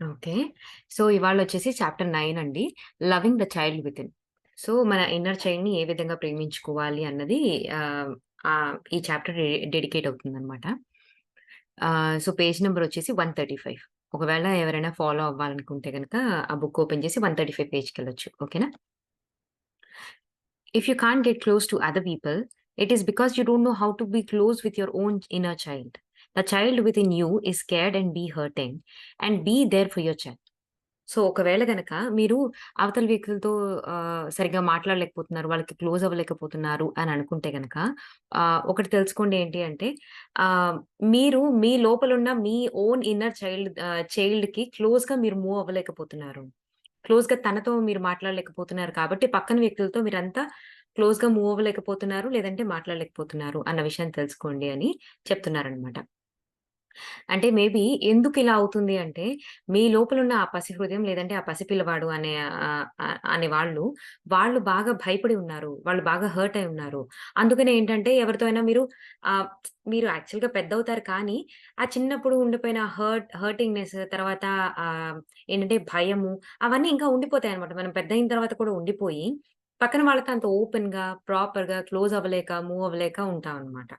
Okay. So, ఇవాళొచ్చేసి chapter 9 అండి. 'Loving the child within.' So, మన inner చైల్డ్‌ని ఏ విధంగా ప్రేమించుకోవాలి అన్నది ఆహ్, ఈ చాప్టర్ డెడికేట్ అవుతుందనమాట. సో, పేజ్ నంబర్ వచ్చేసి 135. ఒకవేళ ఎవరైనా ఫాలో అవ్వాలనుకుంటే గనక ఆ బుక్ ఓపెన్ చేసి 135 పేజ్‌కెళ్ళొచ్చు. ఓకేనా? If you can't get close to other people, it is because you don't know how to be close with your own inner child. The child within you is scared and be hurting, and be there for your child. So, ఒకవేళ గనక మీరు అవతల వ్యక్తులతో సరిగ్గా మాట్లాడలేకపోతున్నారు, వాళ్ళకి close అవ్వలేకపోతున్నారు అని అనుకుంటే గనక ఒకటి తెలుసుకోండి ఏంటి అంటే ఆహ్, మీరు మీ లోపలున్న మీ ఓన్ ఇన్నర్ చైల్డ్‌కి క్లోజ్‌గా మీరు మూవ్ అవ్వలేకపోతున్నారు. క్లోజ్‌గా తనతో మీరు మాట్లాడలేకపోతున్నారు కాబట్టి పక్కన వ్యక్తులతో మీరంతా క్లోజ్‌గా మూవ్ అవ్వలేకపోతున్నారు, లేదంటే మాట్లాడలేకపోతున్నారు అన్న విషయాన్ని తెలుసుకోండి అని చెప్తున్నారనమాట. అంటే మేబీ ఎందుకిలా అవుతుంది అంటే, మీ లోపలున్న ఆ పసి హృదయం లేదంటే ఆ పసిపిల్లవాడు అనే అనే వాళ్ళు బాగా భయపడి ఉన్నారు. వాళ్ళు బాగా హర్ట్ అయి ఉన్నారు. అందుకనే ఏంటంటే ఎవరితో అయినా మీరు యాక్చువల్‌గా పెద్దవుతారు కానీ, ఆ చిన్నప్పుడు ఉండిపోయిన హర్టింగ్‌నెస్ తర్వాత ఏంటంటే భయము అవన్నీ ఇంకా ఉండిపోతాయన్నమాట. మనం పెద్దయిన తర్వాత కూడా ఉండిపోయి, పక్కన వాళ్ళతో అంత ఓపెన్‌గా, ప్రాపర్‌గా క్లోజ్ అవ్వలేక, మూవ్ అవ్వలేక ఉంటామన్నమాట.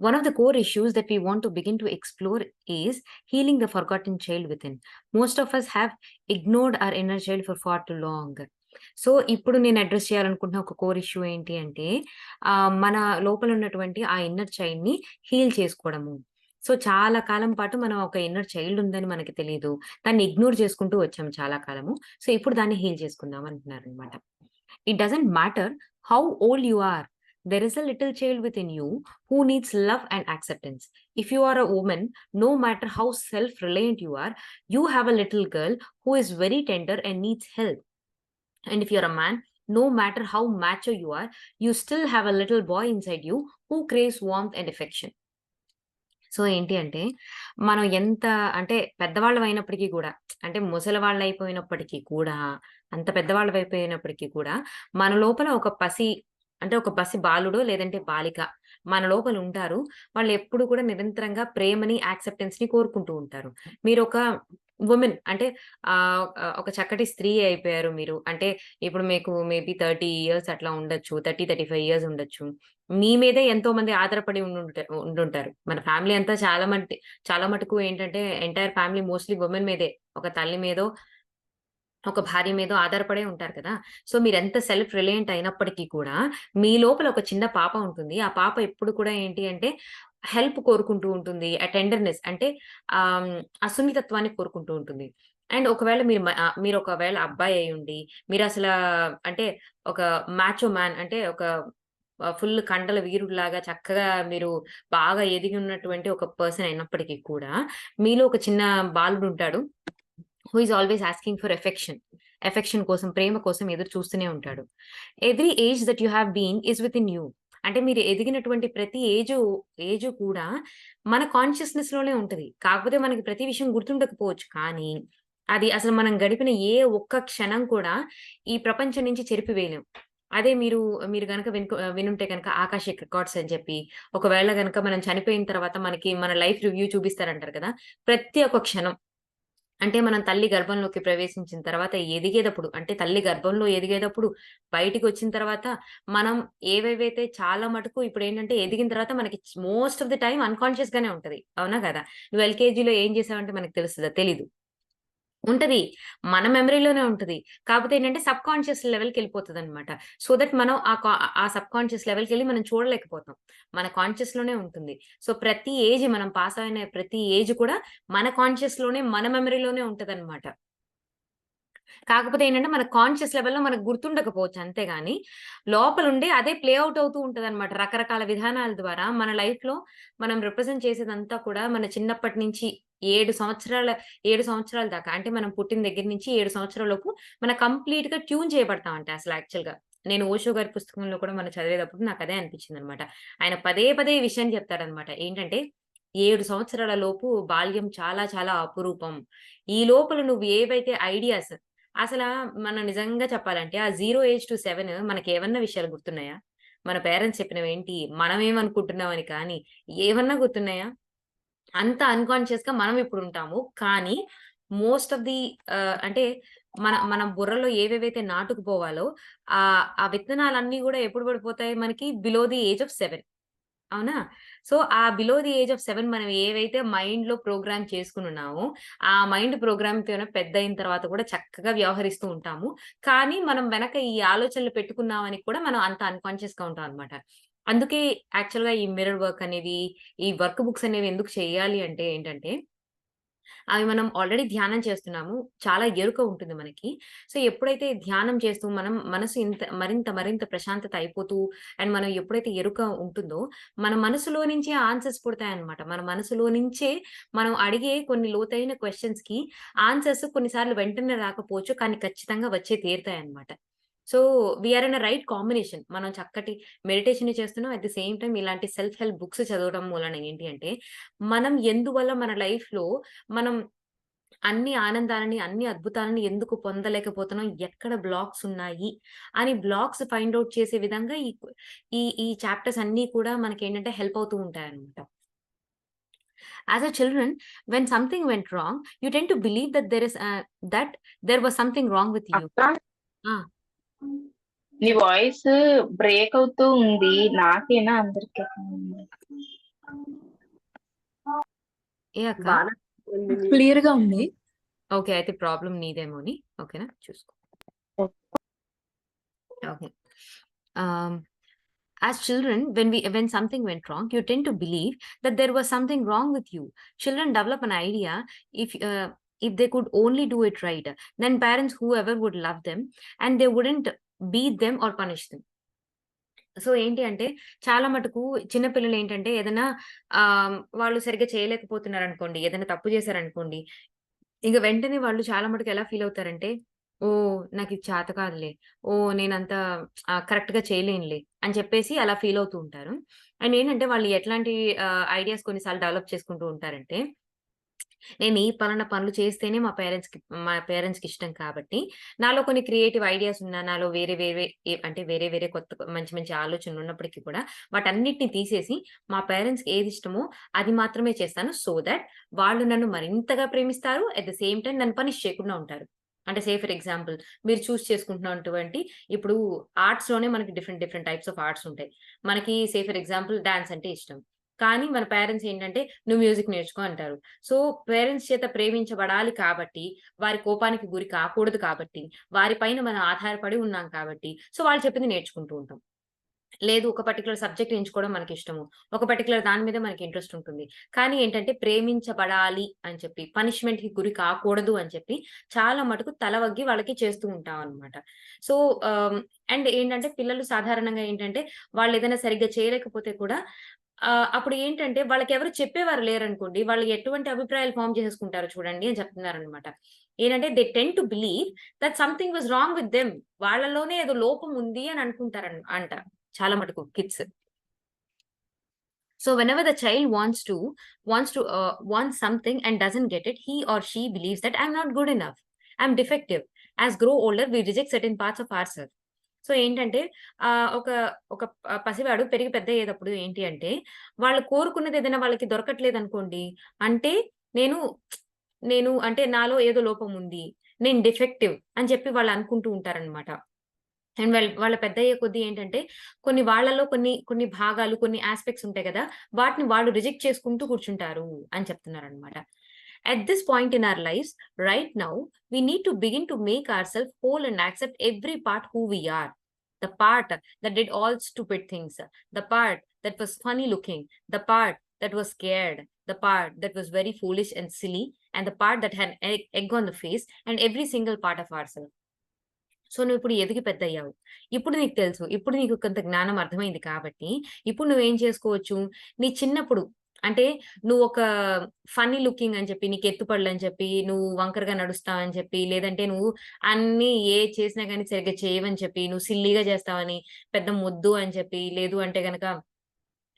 One of the core issues that we want to begin to explore is healing the forgotten child within. Most of us have ignored our inner child for far too long. So, ఇప్పుడు నేను address చేయాలనుకుంటున్న ఒక core issue ఏంటి అంటే, మన లోపల ఉన్నటువంటి ఆ ఇన్నర్ చైల్డ్‌ని హీల్ చేసుకోవడము. సో, చాలా కాలం పాటు మనం ఒక ఇన్నర్ చైల్డ్ ఉందని మనకి తెలీదు. దాన్ని ఇగ్నోర్ చేసుకుంటూ వచ్చాం చాలా కాలము. సో, ఇప్పుడు దాన్ని హీల్ చేసుకుందాం అంటున్నారనమాట. It doesn't matter how old you are. There is a little child within you who needs love and acceptance. If you are a woman, no matter how self reliant you are, you have a little girl who is very tender and needs help. And if you're a man, no matter how macho you are, you still have a little boy inside you who craves warmth and affection. So, ఏంటి అంటే, మనం ఎంత అంటే పెద్దవాళ్ళమైనప్పటికీ గూడా, అంటే ముసలివాళ్ళైపోయినప్పటికీ కూడా, అంత పెద్దవాళ్ళమైపోయినప్పటికీ కూడా, మన లోపల ఒక ఒక పసి బాలుడో లేదంటే బాలిక మన లోపల ఉంటారు. వాళ్ళెప్పుడు కూడా నిరంతరంగా ప్రేమని, యాక్సెప్టెన్స్‌ని కోరుకుంటూ ఉంటారు. మీరొక వుమెన్ అంటే ఒక చక్కటి స్త్రీ అయిపోయారు మీరు. అంటే ఇప్పుడు మీకు మేబీ 30 ఇయర్స్ అట్లా ఉండొచ్చు. 30, 35 ఇయర్స్ ఉండొచ్చు. మీ మీదే ఎంతో మంది ఆధారపడి ఉండుంటారు. మన ఫ్యామిలీ అంతా చాలా మటుకు ఏంటంటే ఎంటైర్ ఫ్యామిలీ మోస్ట్‌లీ వుమెన్ మీదే. ఒక తల్లి మీదో, ఒక భార్య మీదో ఆధారపడే ఉంటారు కదా! సో, మీరెంత సెల్ఫ్ రిలయంట్ అయినప్పటికీ కూడా, మీ లోపల ఒక చిన్న పాప ఉంటుంది. ఆ పాప ఎప్పుడు కూడా ఏంటి అంటే, హెల్ప్ కోరుకుంటూ ఉంటుంది. ఆ టెండర్‌నెస్ అంటే ఆ సున్నితత్వాన్ని కోరుకుంటూ ఉంటుంది. అండ్ ఒకవేళ మీరొకవేళ అబ్బాయి అయ్యుండి, మీరసలా అంటే ఒక మాచో మ్యాన్ అంటే ఒక ఫుల్ కండల వీరుడిలాగా చక్కగా మీరు బాగా ఎదిగి ఉన్నటువంటి ఒక పర్సన్ అయినప్పటికీ కూడా, మీలో ఒక చిన్న బాలుడుంటాడు. Who is always asking for affection. Affection కోసం, ప్రేమ కోసం ఎదురు చూస్తూనే ఉంటాడు. Every age that you have been is within you. అంటే మీరు ఎదిగినటువంటి ప్రతి ఏజు కూడా మన కాన్షియస్‌నెస్‌లోనే ఉంటది. కాకపోతే మనకి ప్రతి విషయం గుర్తుండకపోవచ్చు. కానీ, అది అసలు మనం గడిపిన ఏ ఒక్క క్షణం కూడా ఈ ప్రపంచం నుంచి చెరిపివేయలేం. అదే మీరు గనక వినుంటే గనక ఆకాషిక్ రికార్డ్స్ అని చెప్పి, ఒకవేళ గనక మనం చనిపోయిన తర్వాత మనకి మన లైఫ్ రివ్యూ చూపిస్తారంటారు కదా! ప్రతి ఒక్క క్షణం అంటే మనం తల్లి గర్భంలోకి ప్రవేశించిన తర్వాత ఎదిగేదప్పుడు, అంటే తల్లి గర్భంలో ఎదిగేటప్పుడు, బయటికొచ్చిన తర్వాత మనం ఏవేవైతే చాలా మటుకు ఇప్పుడేంటంటే ఎదిగిన తర్వాత మనకి most of the time unconscious గానే ఉంటది. అవునా కదా! నువ్వు ఎల్‌కేజీలో ఏం చేసావంటే మనకు తెలుస్తదా? తెలీదు. ఉంటది. మన మెమరీలోనే ఉంటది. కాపోతే ఏంటంటే సబ్‌కాన్షియస్ లెవెల్‌కెళ్ళిపోతదనమాట. సో దట్ మనం ఆ సబ్‌కాన్షియస్ లెవెల్‌కెళ్ళి మనం చూడలేకపోతాం. మన కాన్షియస్‌లోనే ఉంటుంది. సో ప్రతి ఏజ్ మనం పాస్ అయిన ప్రతి ఏజ్ కూడా మన కాన్షియస్‌లోనే, మన మెమరీలోనే ఉంటదనమాట. కాకపోతే ఏంటంటే, మన కాన్షియస్ లెవెల్‌లో మనకు గుర్తుండకపోవచ్చు అంతేగాని, లోపలుండి అదే ప్లే ఔట్ అవుతూ ఉంటదనమాట. రకరకాల విధానాల ద్వారా మన లైఫ్‌లో మనం రిప్రజెంట్ చేసేదంతా కూడా మన చిన్నప్పటి నుంచి 7 సంవత్సరాల 7 సంవత్సరాల దాకా అంటే మనం పుట్టిన దగ్గర నుంచి 7 సంవత్సరాల లోపు మనం కంప్లీట్‌గా ట్యూన్ చేయబడతామంట అసలు యాక్చువల్‌గా. నేను ఓషో గారి పుస్తకంలో కూడా మనం చదివేటప్పుడు నాకదే అనిపించిందనమాట. ఆయన పదే పదే ఈ విషయాన్ని చెప్తాడనమాట. ఏంటంటే, 7 సంవత్సరాల లోపు బాల్యం చాలా చాలా అపురూపం. ఈ లోపల నువ్వు ఏవైతే ఐడియాస్ మనం నిజంగా చెప్పాలంటే ఆ 0-7 మనకేవన్నా విషయాలు గుర్తున్నాయా? మన పేరెంట్స్ చెప్పినవేంటి? మనమేమనుకుంటున్నామని కానీ, ఏవన్నా గుర్తున్నాయా? అంత అన్‌కాన్షియస్‌గా మనం ఇప్పుడుంటాము. కానీ మోస్ట్ ఆఫ్ ది అంటే మన బుర్రలో ఏవేవైతే నాటుకుపోవాలో ఆ విత్తనాలన్నీ గూడా ఎప్పుడు పడిపోతాయి మనకి బిలో ది ఏజ్ ఆఫ్ 7. అవునా? సో, ఆ బిలో ది ఏజ్ ఆఫ్ 7 మనం ఏవైతే మైండ్‌లో ప్రోగ్రామ్ చేసుకొనున్నామో, ఆ మైండ్ ప్రోగ్రామ్‌తోనే పెద్దయిన తర్వాత కూడా చక్కగా వ్యవహరిస్తూ ఉంటాము. కానీ మనం వెనక ఈ ఆలోచనలు పెట్టుకున్నామని కూడా మనం అంత అన్‌కాన్షియస్‌గా ఉంటాం అన్నమాట. అందుకే యాక్చువల్‌గా ఈ మిర్రర్ వర్క్ అనేవి, ఈ వర్క్ బుక్స్ అనేవి ఎందుకు చేయాలి అంటే ఏంటంటే అవి మనం ఆల్రెడీ ధ్యానం చేస్తున్నాము. చాలా ఎరుక ఉంటుంది మనకి. సో, ఎప్పుడైతే ధ్యానం చేస్తూ మనం మనసు మరింత ప్రశాంతత అయిపోతూ అండ్ మనం ఎప్పుడైతే ఎరుక ఉంటుందో, మన మనసులో నుంచే ఆన్సర్స్ పుడతాయన్నమాట. మన మనసులో నుంచే మనం అడిగే కొన్ని లోతైన క్వెషన్స్‌కి ఆన్సర్స్ కొన్నిసార్లు వెంటనే రాకపోవచ్చు. కానీ ఖచ్చితంగా వచ్చే తీరుతాయన్నమాట. So, we are in a right combination. మనం చక్కటి మెడిటేషన్ చేస్తున్నాం. అట్ ది సేమ్ టైమ్ ఇలాంటి సెల్ఫ్ హెల్ప్ బుక్స్ చదవడం మూలన ఏంటి అంటే, మనం ఎందువల్ల మన లైఫ్‌లో మనం అన్ని ఆనందాలని, అన్ని అద్భుతాలని ఎందుకు పొందలేకపోతున్నాం? ఎక్కడ బ్లాక్స్ ఉన్నాయి? అని బ్లాక్స్ ఫైండ్ ఔట్ చేసే విధంగా ఈ చాప్టర్స్ అన్నీ కూడా మనకేంటంటే హెల్ప్ అవుతూ ఉంటాయన్నమాట. As a children, when something went wrong, you tend to believe that there was something wrong with you. అక్క, ఆ! నీ చెప్పు. వాయిస్ బ్రేక్ అవుతూ ఉంది. నాకేనా అందరికి ఏ అక్క? బానే ఉంది. క్లియర్ గా ఉంది. ఓకే. అయితే ప్రాబ్లమ్ నీదేమోని. ఓకేనా? చూసుకో. Okay. Um, as children, when something went wrong, you tend to believe that there was something wrong with you. Children develop an idea if they could only do it right, then parents whoever would love them and they wouldn't beat them or punish them. So, ఏంటి అంటే చాలా మటుకు చిన్న పిల్లలేంటంటే ఏదైనా వాళ్ళు సరిగ్గా చేయలేకపోతున్నారనుకోండి, ఏదైనా తప్పు చేశారనుకోండి, ఇంక వెంటనే వాళ్ళు చాలా మటుకు ఎలా ఫీల్ అవుతారంటే, ఓహ్! నాకిది చేత కాదులే. ఓహ్! నేనంత కరెక్ట్‌గా చేయలేనులే అని చెప్పేసి అలా ఫీల్ అవుతూ ఉంటారు. అండ్ ఏంటంటే వాళ్ళు ఎట్లాంటి ఐడియాస్ కొన్ని సార్లు డెవలప్ చేసుకుంటూ ఉంటారంటే, నేను ఈ పలానా పనులు చేస్తేనే మా పేరెంట్స్‌కి ఇష్టం కాబట్టి, నాలో కొన్ని క్రియేటివ్ ఐడియాస్ ఉన్నా, నాలో వేరే వేరే అంటే వేరే వేరే కొత్త మంచి మంచి ఆలోచనలు ఉన్నప్పటికీ కూడా వాటన్నిటిని తీసేసి మా పేరెంట్స్‌కి ఏది ఇష్టమో అది మాత్రమే చేస్తాను. సో థట్ వాళ్ళు నన్ను మరింతగా ప్రేమిస్తారు. అట్ ద సేమ్ టైమ్ నన్ను పనిష్ చేయకుండా ఉంటారు. అంటే ఫర్ ఎగ్జాంపుల్ మీరు చూజ్ చేసుకుంటున్నటువంటి ఇప్పుడు ఆర్ట్స్‌లోనే మనకి different different types of arts ఉంటాయి. మనకి ఫర్ ఎగ్జాంపుల్ డాన్స్ అంటే ఇష్టం. కానీ మన పేరెంట్స్ ఏంటంటే "నువ్వు మ్యూజిక్ నేర్చుకో" అంటారు. సో, పేరెంట్స్ చేత ప్రేమించబడాలి కాబట్టి, వారి కోపానికి గురి కాకూడదు కాబట్టి, వారి పైన మనం ఆధారపడి ఉన్నాం కాబట్టి, సో, వాళ్ళు చెప్పింది నేర్చుకుంటూ ఉంటాం. లేదు ఒక పర్టిక్యులర్ సబ్జెక్ట్ ఎంచుకోవడం మనకిష్టము. ఒక పర్టిక్యులర్ దాని మీద మనకి ఇంట్రెస్ట్ ఉంటుంది. కానీ ఏంటంటే ప్రేమించబడాలి అని చెప్పి, పనిష్మెంట్‌కి గురి కాకూడదు అని చెప్పి, చాలా మటుకు తల వగ్గి వాళ్ళకి చేస్తూ ఉంటామనమాట. సో, అండ్ ఏంటంటే పిల్లలు సాధారణంగా ఏంటంటే, వాళ్ళేదైనా సరిగ్గా చేయలేకపోతే కూడా అప్పుడు ఏంటంటే వాళ్ళకెవరు చెప్పేవారు లేరనుకోండి, వాళ్ళు ఎటువంటి అభిప్రాయాలు ఫార్మ్ చేసేసుకుంటారో చూడండి అని చెప్తున్నారనమాట. ఏంటంటే they tend to believe that something was wrong with them. వాళ్ళలోనే ఏదో లోపం ఉంది అని అనుకుంటారంట. చాలా మటుకు kids. So whenever the child wants something and doesn't get it, he or she believes that I'm not good enough. I'm defective. As grow older, we reject certain parts of ourselves. So ఏంటంటే ఒక ఒక పసివాడు పెరిగి పెద్దయ్యేటప్పుడు ఏంటి అంటే, వాళ్ళు కోరుకున్నది ఏదైనా వాళ్ళకి దొరకట్లేదనుకోండి, అంటే నేను నేను అంటే నాలో ఏదో లోపం ఉంది. నేను డిఫెక్టివ్ అని చెప్పి వాళ్ళు అనుకుంటూ ఉంటారనమాట. అండ్ వాళ్ళ పెద్దయ్యే కొద్దీ ఏంటంటే, కొన్ని భాగాలు, కొన్ని యాస్పెక్ట్స్ ఉంటాయి గదా! వాటిని వాళ్ళు రిజెక్ట్ చేసుకుంటూ కూర్చుంటారు అని చెప్తున్నారనమాట. At this point in our lives, right now, we need to begin to make ourselves whole and accept every part who we are. The part that did all stupid things, the part that was funny looking, the part that was scared, the part that was very foolish and silly, and the part that had egg on the face, and every single part of ourselves. So, నువ్విప్పుడు ఎదిగి పెద్దయ్యావు. ఇప్పుడు నీకు తెలుసు. ఇప్పుడు నీకు కొంత జ్ఞానం అర్థమైంది కాబట్టి, ఇప్పుడు నువ్వేం చేసుకోవచ్చు, నీ చిన్నప్పుడు అంటే నువ్వొక ఫన్నీ లుకింగ్ అని చెప్పి, నీకు ఎత్తుపళ్ళని చెప్పి, నువ్వు వంకరగా నడుస్తావని చెప్పి, లేదంటే నువ్వు అన్నీ ఏది చేసినా గాని సరిగ్గా చేయవని చెప్పి, నువ్వు సిల్లీగా చేస్తావని, పెద్ద మొద్దు అని చెప్పి, లేదు అంటే గనక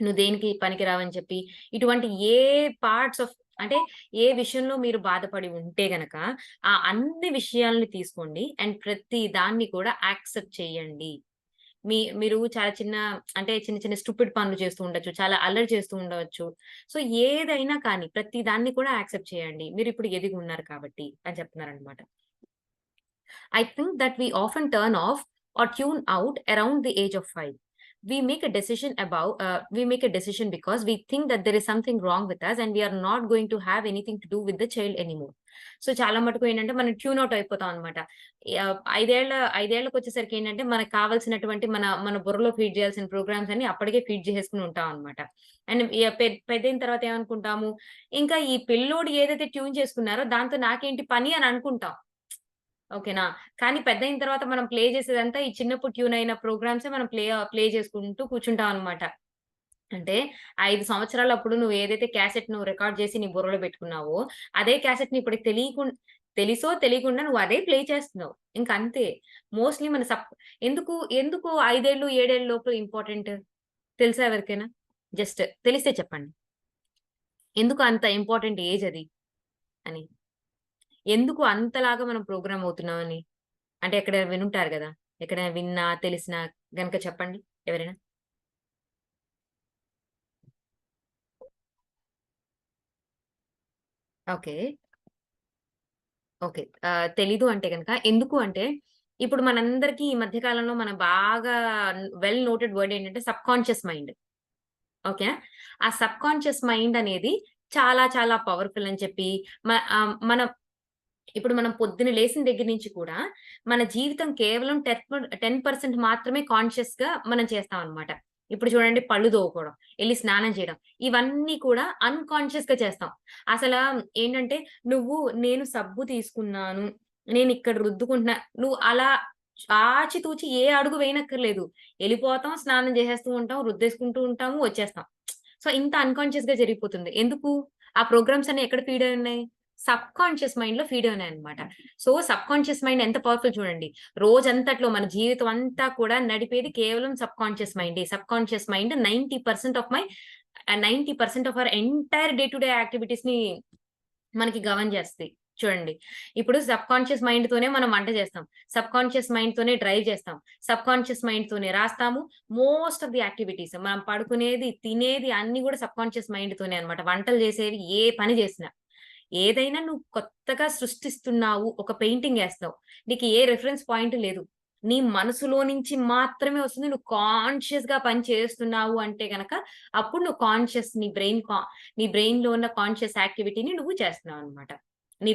నువ్వు దేనికి పనికిరావని చెప్పి, ఇటువంటి ఏ పార్ట్స్ ఆఫ్ అంటే ఏ విషయంలో మీరు బాధపడి ఉంటే గనక, ఆ అన్ని విషయాల్ని తీసుకోండి అండ్ ప్రతి దాన్ని కూడా యాక్సెప్ట్ చేయండి. మీరు చాలా అంటే చిన్న చిన్న స్టూపిడ్ పనులు చేస్తూ ఉండొచ్చు. చాలా అల్లరి చేస్తూ ఉండవచ్చు. సో, ఏదైనా కానీ ప్రతి దాన్ని కూడా యాక్సెప్ట్ చేయండి. మీరిప్పుడు ఎదిగున్నారు కాబట్టి అని చెప్తున్నారనమాట. I think that we often turn off or tune out around the age of 5. We make a decision because we think that there is something wrong with us and we are not going to have anything to do with the child anymore. So చాలా మటుకు ఏంటంటే మనం tune out అయిపోతాం అనమాట. 5 ఏళ్ళకొచ్చేసరికి ఏంటంటే మనకు కావాల్సినటువంటి మన బుర్రలో ఫీడ్ చేయాల్సిన ప్రోగ్రామ్స్ అన్ని అప్పటికే ఫీడ్ చేసేసుకొని ఉంటాం అనమాట. అండ్ పెద్దయిన తర్వాత ఏమనుకుంటాము, ఇంకా ఈ పిల్లోడు ఏదైతే ట్యూన్ చేసుకున్నారో దాంతో నాకేంటి పని అని అనుకుంటాం. ఓకేనా? కానీ పెద్దయిన తర్వాత మనం ప్లే చేసేదంతా ఈ చిన్నప్పుడు ట్యూన్ అయిన ప్రోగ్రామ్సే మనం ప్లే చేసుకుంటూ కూర్చుంటాం అనమాట. అంటే 5 సంవత్సరాలప్పుడు నువ్వు ఏదైతే క్యాసెట్ రికార్డ్ చేసి నీ బుర్రలో పెట్టుకున్నావో, అదే క్యాసెట్‌ని ఇప్పుడు తెలిసో తెలియకుండా నువ్వు అదే ప్లే చేస్తున్నావు. ఇంకంతే. మోస్ట్‌లీ మన ఎందుకు 5 ఏళ్ళు, 7 ఏళ్ల లోపు ఇంపార్టెంట్ తెలుసా ఎవరికైనా? జస్ట్ తెలిస్తే చెప్పండి. ఎందుకు అంత ఇంపార్టెంట్ ఏజ్ అది అని? ఎందుకు అంతలాగా మనం ప్రోగ్రామ్ అవుతున్నామని? అంటే ఎక్కడైనా వినుంటారు గదా! ఎక్కడైనా విన్నా, తెలిసినా గనక చెప్పండి ఎవరైనా? ఓకే. ఓకే. తెలీదు అంటే గనక ఎందుకు అంటే, ఇప్పుడు మనందరికీ ఈ మధ్య కాలంలో మన బాగా వెల్ నోటెడ్ వర్డ్ ఏంటంటే సబ్‌కాన్షియస్ మైండ్. ఓకేనా? ఆ సబ్‌కాన్షియస్ మైండ్ అనేది చాలా చాలా పవర్‌ఫుల్ అని చెప్పి మన ఇప్పుడు మనం పొద్దున లేసిన దగ్గర నుంచి కూడా, మన జీవితం కేవలం 10% మాత్రమే కాన్షియస్‌గా మనం చేస్తామనమాట. ఇప్పుడు చూడండి పళ్ళు తోముకోవడం, ఎళ్లి స్నానం చేయడం, ఇవన్నీ కూడా అన్‌కాన్షియస్‌గా చేస్తాం. ఏంటంటే, నేను సబ్బు తీసుకున్నాను, నేనిక్కడ రుద్దుకుంటున్నా, నువ్వు అలా ఆచితూచి ఏ అడుగు వేయనక్కర్లేదు. ఎళ్ళిపోతాం, స్నానం చేసేస్తూ ఉంటాం, రుద్దేసుకుంటూ ఉంటాము, వచ్చేస్తాం. సో, ఇంత అన్‌కాన్షియస్‌గా జరిగిపోతుంది. ఎందుకు? ఆ ప్రోగ్రామ్స్ అన్ని ఎక్కడ ఫీడ్ అయి ఉన్నాయి? సబ్‌కాన్షియస్ మైండ్‌లో ఫీడ్ అయినాయన్నమాట. సో, సబ్‌కాన్షియస్ మైండ్ ఎంత పవర్‌ఫుల్ చూడండి. రోజంతట్లో మన జీవితం అంతా కూడా నడిపేది కేవలం సబ్‌కాన్షియస్ మైండే. Subconscious mind 90% of our entire day to day యాక్టివిటీస్‌ని మనకి గవర్న్ చేస్తది. చూడండి. ఇప్పుడు సబ్‌కాన్షియస్ మైండ్‌తోనే మనం వంట చేస్తాం. సబ్‌కాన్షియస్ మైండ్‌తోనే డ్రైవ్ చేస్తాం. సబ్‌కాన్షియస్ మైండ్‌తోనే రాస్తాము. మోస్ట్ ఆఫ్ ది యాక్టివిటీస్ మనం పడుకునేది, తినేది అన్నీ గూడా సబ్‌కాన్షియస్ మైండ్‌తోనే అన్నమాట. వంటలు చేసేవి ఏ పని చేసినా. ఏదైనా నువ్వు కొత్తగా సృష్టిస్తున్నావు. ఒక పెయింటింగ్ ఏస్తావు. నీకు ఏ రిఫరెన్స్ పాయింట్ లేదు. నీ మనసులో నుంచి మాత్రమే వస్తుంది. నువ్వు కాన్షియస్‌గా పని చేస్తున్నావు అంటే గనక, అప్పుడు నువ్వు కాన్షియస్ నీ బ్రెయిన్‌లో ఉన్న కాన్షియస్ యాక్టివిటీని నువ్వు చేస్తున్నావనమాట. నీ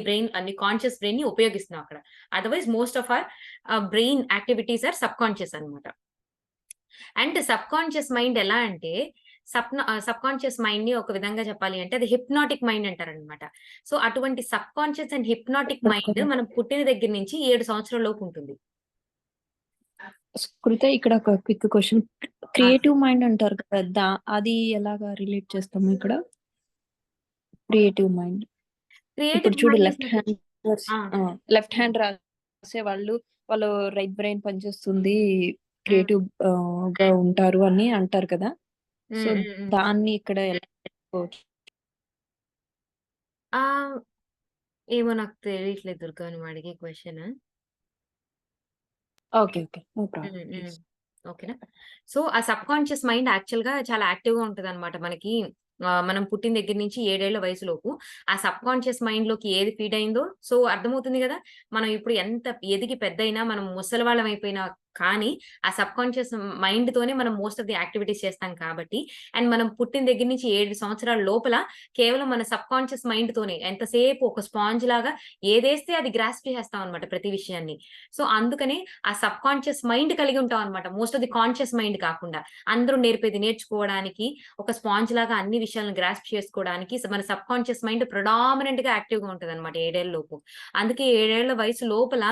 కాన్షియస్ బ్రెయిన్‌ని ఉపయోగిస్తున్నావు అక్కడ. Otherwise most of brain activities are subconscious అనమాట. అండ్ సబ్‌కాన్షియస్ మైండ్ ఎలా అంటే, సబ్‌కాన్షియస్ మైండ్‌ని ఒక విధంగా చెప్పాలి అంటే, అది హిప్నాటిక్ మైండ్ అంటారనమాట. సో, అటువంటి subconscious and hypnotic mind okay. మనం పుట్టిన దగ్గర నుంచి 7 సంవత్సరాల లోపు ఉంటుంది. స్కృత ఇక్కడ ఒక క్విక్ క్వెషన్. క్రియేటివ్ మైండ్ అంటారు కదా! అది ఎలాగా రిలేట్ చేస్తాము ఇక్కడ? Creative mind. ఇప్పుడు క్రియేటివ్ చూడు మైండ్ లెఫ్ట్ హ్యాండ్ రాసేవాళ్ళు వాళ్ళు రైట్ బ్రెయిన్ పనిచేస్తుంది. క్రియేటివ్ గా ఉంటారు అని అంటారు కదా! సో, దాన్ని ఇక్కడ ఎలా చెప్పుకోవచ్చు? ఏమో నాకు తెలియట్లేదు దుర్గా నువ్వు అడిగే క్వెషన్. ఓకే. No problem. హ్మ్. హ్మ్. ఓకేనా. సో, ఆ సబ్‌కాన్షియస్ మైండ్ యాక్చువల్‌గా చాలా యాక్టివ్‌గా ఉంటదనమాట మనకి. మనం పుట్టిన దగ్గర నుంచి 7 ఏళ్ల వయసులోపు. ఆ సబ్‌కాన్షియస్ మైండ్‌లోకి ఏది ఫీడ్ అయిందో సో, అర్థమవుతుంది గదా! మనం ఇప్పుడు ఎంత ఎదిగి పెద్దయినా, మనం ముసలివాళ్ళం అయిపోయినా కానీ, ఆ సబ్‌కాన్షియస్ మైండ్‌తోనే మనం మోస్ట్ ఆఫ్ ది యాక్టివిటీస్ చేస్తాం కాబట్టి, అండ్ మనం పుట్టిన దగ్గర నుంచి 7 సంవత్సరాల లోపల కేవలం మన సబ్‌కాన్షియస్ మైండ్‌తోనే ఎంతసేపు ఒక స్పాంజ్ లాగా ఏదేస్తే అది గ్రాస్ప్ చేసేస్తాం అనమాట ప్రతి విషయాన్ని. సో, అందుకనే ఆ సబ్‌కాన్షియస్ మైండ్ కలిగి ఉంటామనమాట. Most of the conscious mind కాకుండా. అందరూ నేర్పేది నేర్చుకోవడానికి, ఒక స్పాంజ్ లాగా అన్ని విషయాలను గ్రాస్ప్ చేసుకోవడానికి మన సబ్‌కాన్షియస్ మైండ్ ప్రెడామినెంట్‌గా యాక్టివ్‌గా ఉంటదనమాట 7 ఏళ్ల లోపు. అందుకే 7 ఏళ్ల వయసు లోపల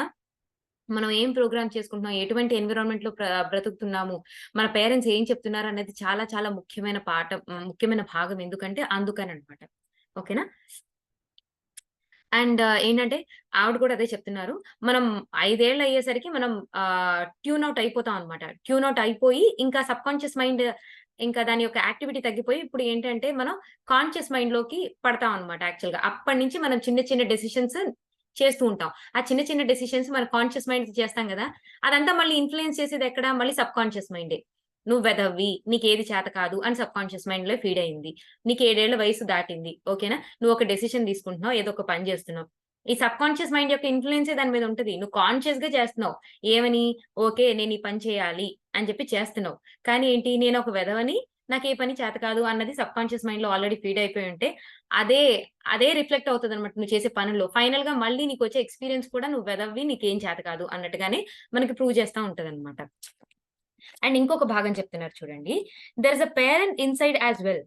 మనం ఏం ప్రోగ్రామ్ చేసుకుంటున్నాం, ఎటువంటి ఎన్విరాన్మెంట్‌లో బ్రతుకుతున్నాము, మన పేరెంట్స్ ఏం చెప్తున్నారు అనేది చాలా చాలా ముఖ్యమైన భాగం. ఎందుకంటే అందుకననమాట. ఓకేనా? అండ్ ఏంటంటే ఆవిడ కూడా అదే చెప్తున్నారు. మనం 5 ఏళ్ళు అయ్యేసరికి మనం ట్యూన్ ఔట్ అయిపోతాం అన్నమాట. ట్యూన్ ఔట్ అయిపోయి ఇంకా సబ్‌కాన్షియస్ మైండ్ ఇంకా దాని యొక్క యాక్టివిటీ తగ్గిపోయి ఇప్పుడు ఏంటంటే మనం కాన్షియస్ మైండ్‌లోకి పడతాం అన్నమాట యాక్చువల్‌గా. అప్పటినుంచి మనం చిన్న చిన్న డెసిషన్స్ చేస్తూ ఉంటాం. ఆ చిన్న చిన్న డెసిషన్స్ మన కాన్షియస్ మైండ్ చేస్తాం గదా! అదంతా మళ్ళీ ఇన్‌ఫ్లూయెన్స్ చేసేది ఎక్కడ? మళ్ళీ సబ్‌కాన్షియస్ మైండే. నువ్వు వెధవవి, నీకేది చేత కాదు అని సబ్‌కాన్షియస్ మైండ్‌లో ఫీడ్ అయింది. నీకు 7 ఏళ్ల వయసు దాటింది. ఓకేనా? నువ్వు ఒక డెసిషన్ తీసుకుంటున్నావు. ఏదో ఒక పని చేస్తున్నావు. ఈ సబ్‌కాన్షియస్ మైండ్ యొక్క ఇన్‌ఫ్లూయెన్సే దాని మీద ఉంటది. నువ్వు కాన్షియస్‌గా చేస్తున్నావు. ఏమని? ఓకే. నేను ఈ పని చేయాలి అని చెప్పి చేస్తున్నావు. కానీ ఏంటి? నేను ఒక వెధవని, నాకు ఏ పని చేత కాదు అన్నది సబ్‌కాన్షియస్ మైండ్‌లో ఆల్రెడీ ఫీడ్ అయిపోయి ఉంటే, అదే అదే రిఫ్లెక్ట్ అవుతదనమాట నువ్వు చేసే పనుల్లో. ఫైనల్‌గా మళ్ళీ నీకొచ్చే ఎక్స్‌పీరియన్స్ కూడా నువ్వు వెధవవి, నీకేం చేత కాదు అన్నట్టుగానే మనకి ప్రూవ్ చేస్తా ఉంటదనమాట. అండ్ ఇంకొక భాగం చెప్తున్నారు చూడండి. There is a parent inside as well.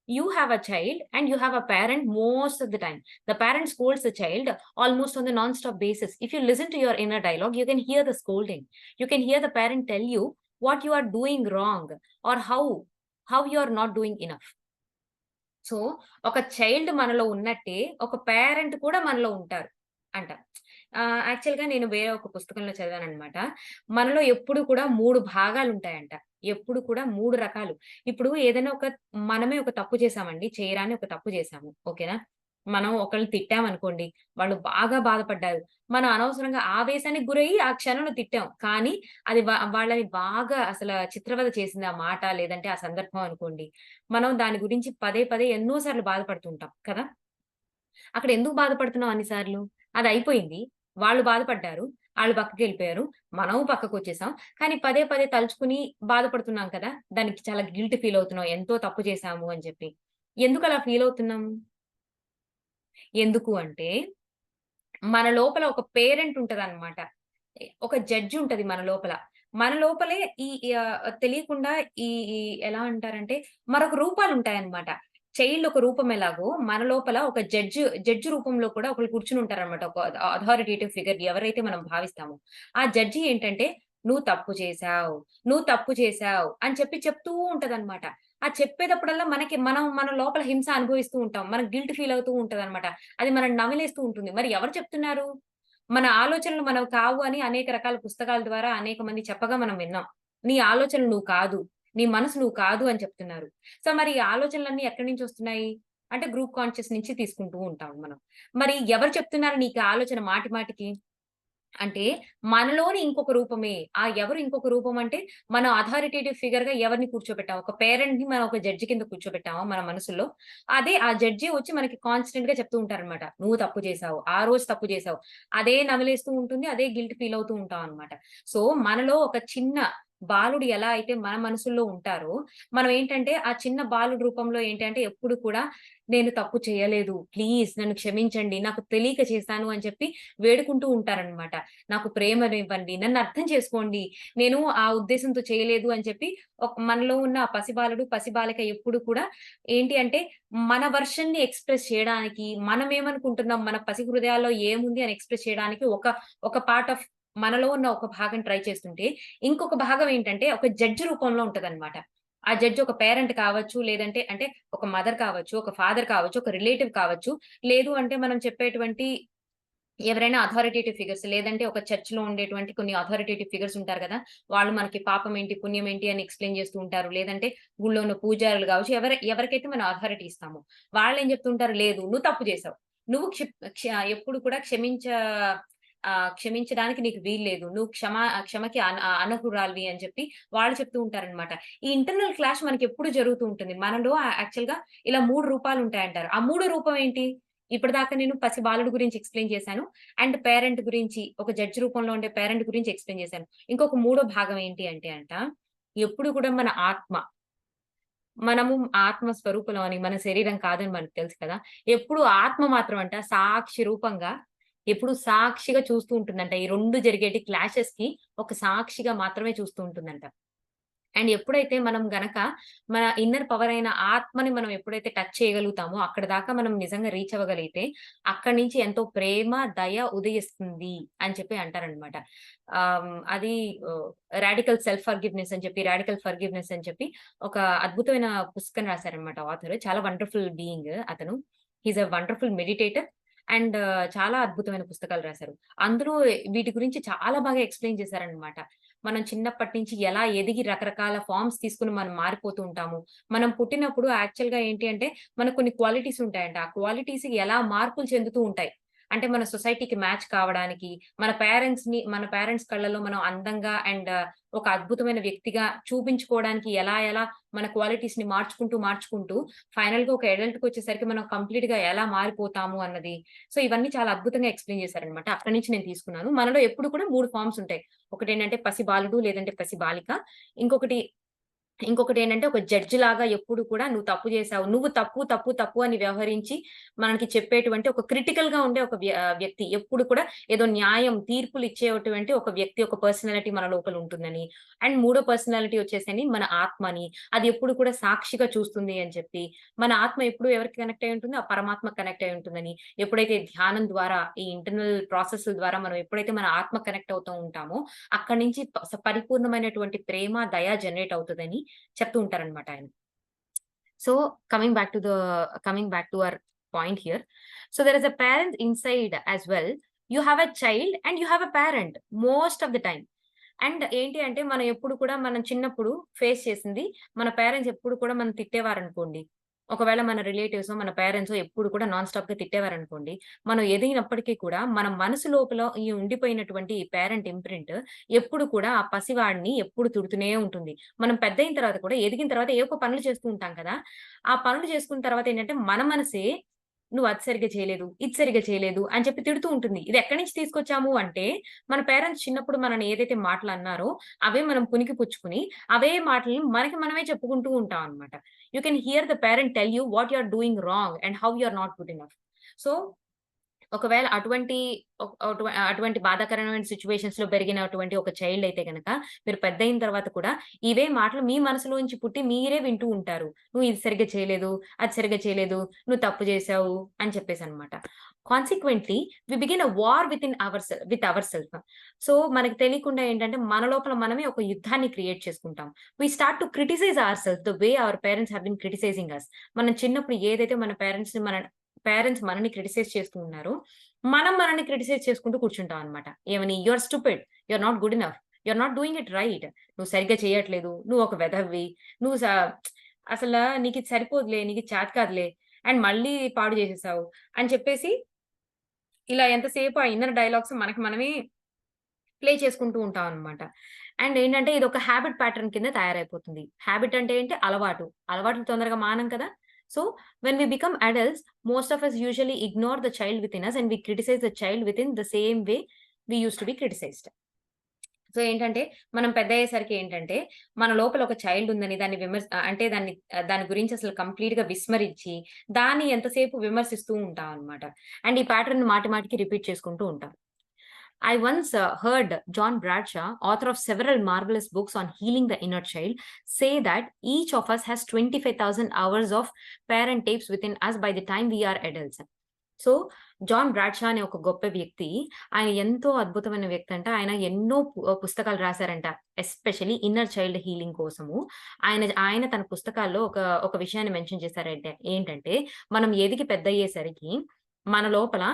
You have a child and you have a parent most of the time. The parent scolds the child almost on the non-stop basis. If you listen to your inner dialogue, you can hear the scolding. You can hear the parent tell you what you are doing wrong or how you are not doing enough. So, ఒక child మనలో ఉన్నట్టే, ఒక parent కూడా మనలో ఉంటారు అంట. యాక్చువల్‌గా నేను వేరే ఒక పుస్తకంలో చదివాననమాట. మనలో ఎప్పుడు కూడా 3 భాగాలుంటాయంట. ఎప్పుడు కూడా 3 రకాలు. ఇప్పుడు ఏదైనా మనమే ఒక తప్పు చేశామండి. చేయరాని ఒక తప్పు చేశాము. ఓకేనా? మనం ఒకళ్ళని తిట్టామనుకోండి, వాళ్ళు బాగా బాధపడ్డారు. మనం అనవసరంగా ఆవేశానికి గురయ్యి ఆ క్షణంలో తిట్టాం. కానీ అది వాళ్ళని బాగా చిత్రవద చేసింది ఆ మాట, లేదంటే ఆ సందర్భం అనుకోండి. మనం దాని గురించి పదే పదే ఎన్నో సార్లు బాధపడుతుంటాం కదా! అక్కడ ఎందుకు బాధపడుతున్నాం అన్ని సార్లు? అదయిపోయింది. వాళ్ళు బాధపడ్డారు. ఆళ్ళు పక్కకెళ్ళిపోయారు. మనం పక్కకొచ్చేసాం. కానీ పదే పదే తలుచుకుని బాధపడుతున్నాం కదా! దానికి చాలా గిల్ట్ ఫీల్ అవుతున్నాం. ఎంతో తప్పు చేశాము అని చెప్పి. ఎందుకలా ఫీల్ అవుతున్నాం? ఎందుకు అంటే మన లోపల ఒక పేరెంట్ ఉంటదనమాట. ఒక జడ్జ్ ఉంటది మన లోపల. మన లోపలే ఈ తెలియకుండా ఈ ఈ ఎలా అంటారంటే మరొక రూపాలుంటాయన్నమాట. చైల్డ్ ఒక రూపం ఎలాగో మన లోపల ఒక జడ్జ్ రూపంలో కూడా ఒకళ్ళు కూర్చొనుంటారనమాట. ఒక అథారిటేటివ్ ఫిగర్ ఎవరైతే మనం భావిస్తామో. ఆ జడ్జి ఏంటంటే "నువ్వు తప్పు చేశావు. నువ్వు తప్పు చేశావు" అని చెప్పి చెప్తూ ఉంటదనమాట. ఆ చెప్పేటప్పుడల్లా మనం మన లోపల హింస అనుభవిస్తూ ఉంటాం. మనకు గిల్ట్ ఫీల్ అవుతూ ఉంటదనమాట. అది మనల్ని నమిలేస్తూ ఉంటుంది. మరి ఎవరు చెప్తున్నారు? మన ఆలోచనలు మనవి కావు అని అనేక రకాల పుస్తకాల ద్వారా అనేక మంది చెప్పగా మనం విన్నాం. నీ ఆలోచనలు నువ్వు కాదు. నీ మనసు నువ్వు కాదు అని చెప్తున్నారు. సో, మరి ఈ ఆలోచనలన్నీ ఎక్కడి నుంచొస్తున్నాయి? అంటే గ్రూప్ కాన్షియస్ నుంచి తీసుకుంటూ ఉంటాం మనం. మరి ఎవరు చెప్తున్నారు నీకు ఆ ఆలోచన మాటి మాటికి? అంటే మనలోని ఇంకొక రూపమే. ఆ ఎవరు ఇంకొక రూపం అంటే, మనం అథారిటేటివ్ ఫిగర్‌గా ఎవరిని కూర్చోబెట్టాం. ఒక పేరెంట్‌ని మనం ఒక జడ్జి కింద కూర్చోబెట్టామా మన మనసుల్లో, అదే ఆ జడ్జి వచ్చి మనకి కాన్స్టెంట్‌గా చెప్తూ ఉంటారనమాట. "నువ్వు తప్పు చేశావు. ఆ రోజు తప్పు చేశావు." అదే నమిలేస్తూ ఉంటుంది. అదే గిల్ట్ ఫీల్ అవుతూ ఉంటాం అనమాట. సో, మనలో ఒక చిన్న బాలుడు ఎలా అయితే మన మనసుల్లో ఉంటారో, మనం ఏంటంటే ఆ చిన్న బాలుడి రూపంలో ఏంటంటే ఎప్పుడు కూడా నేను తప్పు చేయలేదు. ప్లీజ్ నన్ను క్షమించండి. నాకు తెలియక చేశాను అని చెప్పి వేడుకుంటూ ఉంటారనమాట. నాకు ప్రేమనివ్వండి. నన్నర్థం చేసుకోండి. నేను ఆ ఉద్దేశంతో చేయలేదు అని చెప్పి మనలో ఉన్న ఆ పసిబాలుడు, పసిబాలిక ఎప్పుడు కూడా ఏంటి అంటే మన వెర్షన్‌ని ఎక్స్‌ప్రెస్ చేయడానికి, మనమేమనుకుంటున్నాం, మన పసి హృదయాల్లో ఏముంది అని ఎక్స్‌ప్రెస్ చేయడానికి ఒక పార్ట్ ఆఫ్ మనలో ఉన్న ఒక భాగం ట్రై చేస్తుంటే, ఇంకొక భాగం ఏంటంటే ఒక జడ్జ్ రూపంలో ఉంటదనమాట. ఆ జడ్జ్ ఒక పేరెంట్ కావచ్చు, లేదంటే అంటే ఒక మదర్ కావచ్చు, ఒక ఫాదర్ కావచ్చు, ఒక రిలేటివ్ కావచ్చు. లేదు అంటే మనం చెప్పేటువంటి ఎవరైనా అథారిటేటివ్ ఫిగర్స్ లేదంటే ఒక చర్చ్‌లో ఉండేటువంటి కొన్ని అథారిటేటివ్ ఫిగర్స్ ఉంటారు గదా! వాళ్ళు మనకి పాపం ఏంటి, పుణ్యం ఏంటి అని ఎక్స్‌ప్లెయిన్ చేస్తూ ఉంటారు. లేదంటే ఊళ్ళో ఉన్న పూజారులు గావచ్చు, ఎవరికైతే మనం అథారిటీ ఇస్తామో వాళ్ళేం చెప్తుంటారు, "లేదు నువ్వు తప్పు చేసావు. నువ్వు క్షిప్ క్ష ఎప్పుడు కూడా క్షమించడానికి నీకు వీల్లేదు. నువ్వు క్షమకి అనర్హురాలివి" అని చెప్పి వాళ్ళు చెప్తూ ఉంటారనమాట. ఈ ఇంటర్నల్ క్లాష్ మనకెప్పుడు జరుగుతూ ఉంటుంది. మనలో యాక్చువల్‌గా ఇలా 3 రూపాలుంటాయంటారు. ఆ 3 రూపం ఏంటి? ఇప్పటిదాకా నేను పసి బాలుడి గురించి ఎక్స్‌ప్లెయిన్ చేశాను. అండ్ పేరెంట్ గురించి ఒక జడ్జ్ రూపంలో ఉండే పేరెంట్ గురించి ఎక్స్‌ప్లెయిన్ చేశాను. ఇంకొక మూడో భాగం ఏంటి అంటే ఎప్పుడు కూడా మన ఆత్మ, మనము ఆత్మ స్వరూపులం అని, మన శరీరం కాదని మనకు తెలుసు కదా! ఎప్పుడు ఆత్మ మాత్రం సాక్షి రూపంగా ఎప్పుడు సాక్షిగా చూస్తూ ఉంటుందంట. ఈ 2 జరిగేటి క్లాషెస్‌కి ఒక సాక్షిగా మాత్రమే చూస్తూ ఉంటుందంట. అండ్ ఎప్పుడైతే మనం గనక మన ఇన్నర్ పవర్ అయిన ఆత్మని మనం ఎప్పుడైతే టచ్ చేయగలుగుతామో, అక్కడి దాకా మనం నిజంగా రీచ్ అవ్వగలిగితే, అక్కడి నుంచి ఎంతో ప్రేమ, దయ ఉదయిస్తుంది అని చెప్పి అంటారనమాట. అది రాడికల్ సెల్ఫ్ ఫర్‌గివ్‌నెస్ అని చెప్పి, రాడికల్ ఫర్‌గివ్‌నెస్ అని చెప్పి ఒక అద్భుతమైన పుస్తకం రాసారనమాట ఆథర్. చాలా వండర్‌ఫుల్ బీయింగ్ అతను. He is a wonderful meditator and చాలా అద్భుతమైన పుస్తకాలు రాసారు. అందులో వీటి గురించి చాలా బాగా ఎక్స్‌ప్లెయిన్ చేశారనమాట. మనం చిన్నప్పటి నుంచి ఎలా ఎదిగి రకరకాల ఫార్మ్స్ తీసుకొని మనం మారిపోతూ ఉంటాము. మనం పుట్టినప్పుడు యాక్చువల్‌గా ఏంటి అంటే, మనకు కొన్ని క్వాలిటీస్ ఉంటాయంట. ఆ క్వాలిటీస్ ఎలా మార్పులు చెందుతూ ఉంటాయి. అంటే మన సొసైటీకి మ్యాచ్ కావడానికి, మన పేరెంట్స్ కళ్ళలో మనం అందంగా అండ్ ఒక అద్భుతమైన వ్యక్తిగా చూపించుకోవడానికి ఎలా మన క్వాలిటీస్‌ని మార్చుకుంటూ ఫైనల్‌గా ఒక అడల్ట్‌కొచ్చేసరికి మనం కంప్లీట్‌గా ఎలా మారిపోతాము అన్నది. సో, ఇవన్నీ చాలా అద్భుతంగా ఎక్స్‌ప్లెయిన్ చేశారనమాట. అక్కడి నుంచి నేను తీసుకున్నాను. మనలో ఎప్పుడు కూడా 3 ఫార్మ్స్ ఉంటాయి. ఒకటేంటంటే పసి బాలుడు లేదంటే పసి బాలిక. ఇంకొకటి ఇంకొకటేంటంటే ఒక జడ్జ్ లాగా ఎప్పుడు కూడా నువ్వు తప్పు చేశావు. నువ్వు తప్పు అని వ్యవహరించి మనకి చెప్పేటువంటి ఒక క్రిటికల్‌గా ఉండే ఒక వ్యక్తి. ఎప్పుడు కూడా ఏదో న్యాయం, తీర్పులు ఇచ్చేటువంటి ఒక వ్యక్తి, ఒక పర్సనాలిటీ మన లోపల ఉంటుందని. అండ్ మూడో పర్సనాలిటీ వచ్చేసని మన ఆత్మ అని. అది ఎప్పుడు కూడా సాక్షిగా చూస్తుంది అని చెప్పి. మన ఆత్మ ఎప్పుడు ఎవరికి కనెక్ట్ అయ్యి ఉంటుంది? ఆ పరమాత్మకి కనెక్ట్ అయ్యి ఉంటుందని. ఎప్పుడైతే ధ్యానం ద్వారా, ఈ ఇంటర్నల్ ప్రాసెస్‌ల ద్వారా మనం ఎప్పుడైతే మన ఆత్మ కనెక్ట్ అవుతూ ఉంటామో, అక్కడి నుంచి పరిపూర్ణమైనటువంటి ప్రేమ, దయ జనరేట్ అవుతదని చెప్తూ ఉంటారనమాట ఆయన. So, coming back to our point here. So, there is a parent inside as well. You have a child and you have a parent most of the time. And ఏంటి అంటే మనం ఎప్పుడు కూడా మనం చిన్నప్పుడు ఫేస్ చేసింది మన పేరెంట్స్ ఎప్పుడు కూడా మనం తిట్టేవారనుకోండి. ఒకవేళ మన రిలేటివ్సో, మన పేరెంట్సో ఎప్పుడు కూడా నాన్ స్టాప్‌గా తిట్టేవారనుకోండి. మనం ఎదిగినప్పటికి కూడా మన మనసు లోపల ఈ ఉండిపోయినటువంటి ఈ పేరెంట్ ఇంప్రింట్ ఎప్పుడు కూడా ఆ పసివాడిని ఎప్పుడు తిడుతూనే ఉంటుంది. మనం పెద్దయిన తర్వాత కూడా ఎదిగిన తర్వాత ఏవో ఒక పనులు చేస్తూ ఉంటాం కదా! ఆ పనులు చేసుకున్న తర్వాత ఏంటంటే మన మనసే "నువ్వు అది సరిగ్గా చేయలేదు, ఇది సరిగ్గా చేయలేదు" అని చెప్పి తిడుతూ ఉంటుంది. ఇది ఎక్కడి నుంచి తీసుకొచ్చాము అంటే మన పేరెంట్స్ చిన్నప్పుడు మనల్ని ఏదైతే మాటలన్నారో, అవే మనం పుణికిపుచ్చుకొని, అవే మాటల్ని మనకి మనమే చెప్పుకుంటూ ఉంటాం అన్నమాట. You can hear the parent tell you what you are doing wrong and how you are not good enough. So, ఒకవేళ అటువంటి బాధాకరమైన సిట్యుయేషన్స్‌లో పెరిగినటువంటి ఒక చైల్డ్ అయితే గనక, మీరు పెద్దయిన తర్వాత కూడా ఇవే మాటలు మీ మనసులోంచి పుట్టి మీరే వింటూ ఉంటారు. "నువ్వు ఇది సరిగ్గా చేయలేదు, అది సరిగ్గా చేయలేదు, నువ్వు తప్పు చేశావు" అని చెప్పేసనమాట. Consequently we begin a war with our self. So, మనకు తెలియకుండా ఏంటంటే, మన లోపల మనమే ఒక యుద్ధాన్ని క్రియేట్ చేసుకుంటాం. We start to criticize our self the way our parents have been criticizing us. మనం చిన్నప్పుడు ఏదైతే మన పేరెంట్స్ మనల్ని క్రిటిసైజ్ చేస్తూ ఉన్నారో, మనం మనల్ని క్రిటిసైజ్ చేసుకుంటూ కూర్చుంటాం అన్నమాట. ఏమని? "You are stupid. You are not good enough. You are not doing it right. నువ్వు సరిగ్గా చేయట్లేదు. నువ్వు ఒక వెధవవి. నువ్వు అసల నీకిది సరిపోదులే. నీకిది చేత కాదులే. అండ్ మళ్ళీ పాడు చేసేసావు" అని చెప్పేసి ఇలా ఎంతసేపు ఆ ఇన్నర్ డైలాగ్స్ మనకి మనమే ప్లే చేసుకుంటూ ఉంటాం అన్నమాట. అండ్ ఏంటంటే ఇదొక హాబిట్ ప్యాటర్న్ కింద తయారైపోతుంది. హాబిట్ అంటే ఏంటి? అలవాటు. అలవాట్లు తొందరగా మానం కదా! So, when we become adults, most of us usually ignore the child within us and we criticise the child within the same way we used to be criticised. So, ఏంటంటే మనం పెద్దయ్యేసరికి ఏంటంటే, మన లోపల ఒక చైల్డ్ ఉందని దాన్ని అంటే దాని గురించి అసలు కంప్లీట్‌గా విస్మరించి, దాన్ని ఎంతసేపు విమర్శిస్తూ ఉంటాం అన్నమాట. అండ్ ఈ ప్యాటర్న్ మాటి మాటికి రిపీట్ చేసుకుంటూ ఉంటాం. I once heard John Bradshaw, author of several marvelous books on healing the inner child, say that each of us has 25,000 hours of parent tapes within us by the time we are adults. So, John Bradshaw అనే ఒక గొప్ప వ్యక్తి, ఆయన ఎంతో అద్భుతమైన వ్యక్తి అంట. ఆయన ఎన్నో పుస్తకాలు రాసారంట. ఎస్పెషల్లీ ఇన్నర్ చైల్డ్ హీలింగ్ కోసము. ఆయన తన పుస్తకాల్లో ఒక విషయాన్ని మెన్షన్ చేశారంటే ఏంటంటే, మనం ఎదిగి పెద్దయ్యేసరికి మన లోపల